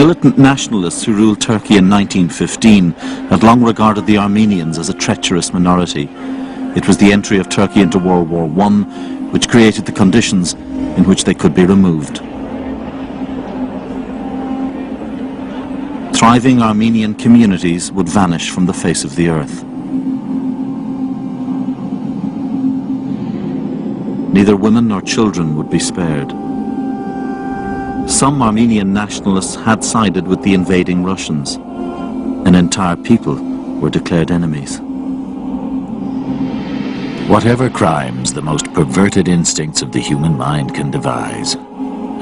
militant nationalists who ruled Turkey in 1915 had long regarded the Armenians as a treacherous minority. It was the entry of Turkey into World War I which created the conditions in which they could be removed. Thriving Armenian communities would vanish from the face of the earth. Neither women nor children would be spared. Some Armenian nationalists had sided with the invading Russians. An entire people were declared enemies. Whatever crimes the most perverted instincts of the human mind can devise,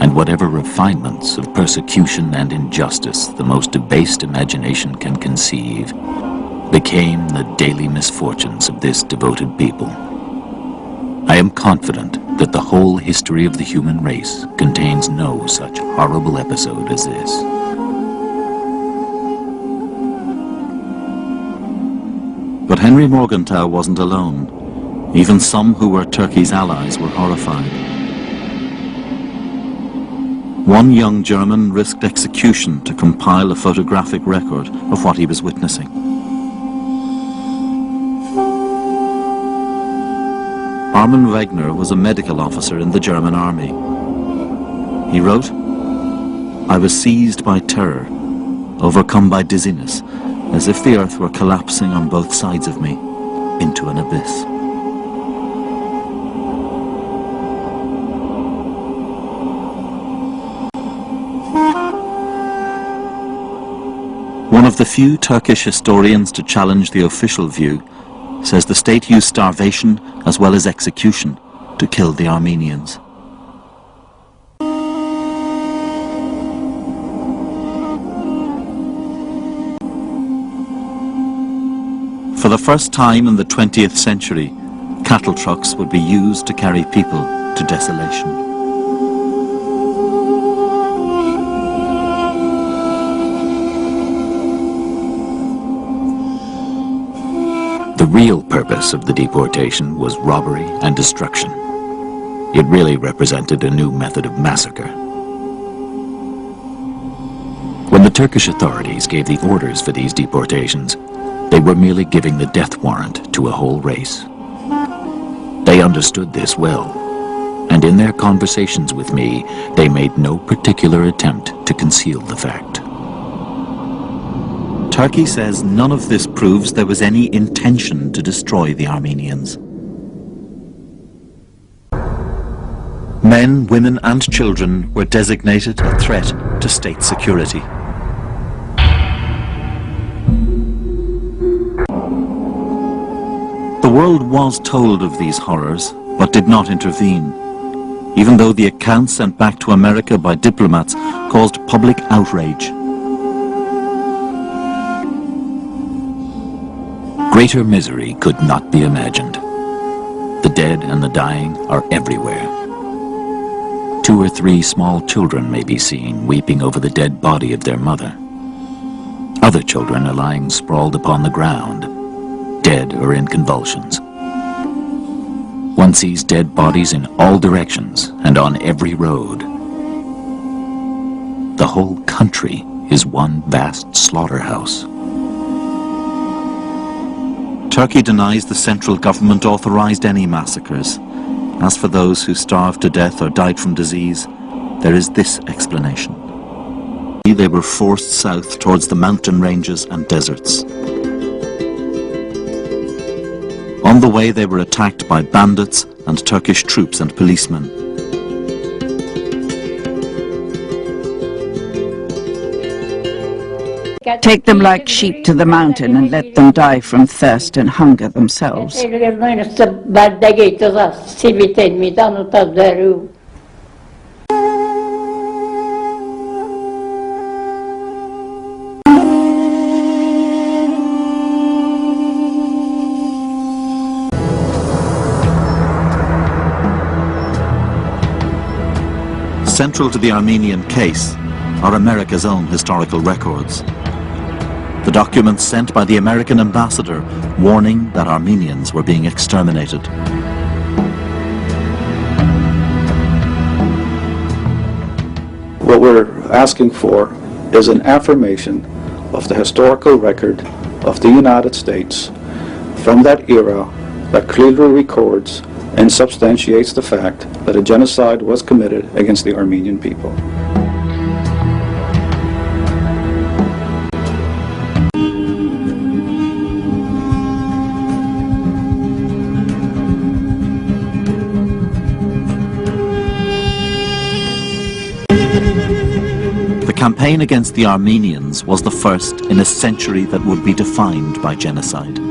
and whatever refinements of persecution and injustice the most debased imagination can conceive, became the daily misfortunes of this devoted people. I am confident that the whole history of the human race contains no such horrible episode as this. But Henry Morgenthau wasn't alone. Even some who were Turkey's allies were horrified. One young German risked execution to compile a photographic record of what he was witnessing. Armin Wegner was a medical officer in the German army. He wrote, "I was seized by terror, overcome by dizziness, as if the earth were collapsing on both sides of me into an abyss." One of the few Turkish historians to challenge the official view says the state used starvation as well as execution to kill the Armenians. For the first time in the 20th century, cattle trucks would be used to carry people to desolation. The real purpose of the deportation was robbery and destruction. It really represented a new method of massacre. When the Turkish authorities gave the orders for these deportations, they were merely giving the death warrant to a whole race. They understood this well, and in their conversations with me, they made no particular attempt to conceal the fact. Turkey says none of this proves there was any intention to destroy the Armenians. Men, women and children were designated a threat to state security. The world was told of these horrors, but did not intervene, even though the accounts sent back to America by diplomats caused public outrage. Greater misery could not be imagined. The dead and the dying are everywhere. 2 or 3 small children may be seen weeping over the dead body of their mother. Other children are lying sprawled upon the ground, dead or in convulsions. One sees dead bodies in all directions and on every road. The whole country is one vast slaughterhouse. Turkey denies the central government authorized any massacres. As for those who starved to death or died from disease, there is this explanation. They were forced south towards the mountain ranges and deserts. On the way they were attacked by bandits and Turkish troops and policemen. Take them like sheep to the mountain and let them die from thirst and hunger themselves. Central to the Armenian case are America's own historical records. The documents sent by the American ambassador warning that Armenians were being exterminated. What we're asking for is an affirmation of the historical record of the United States from that era that clearly records and substantiates the fact that a genocide was committed against the Armenian people. The campaign against the Armenians was the first in a century that would be defined by genocide.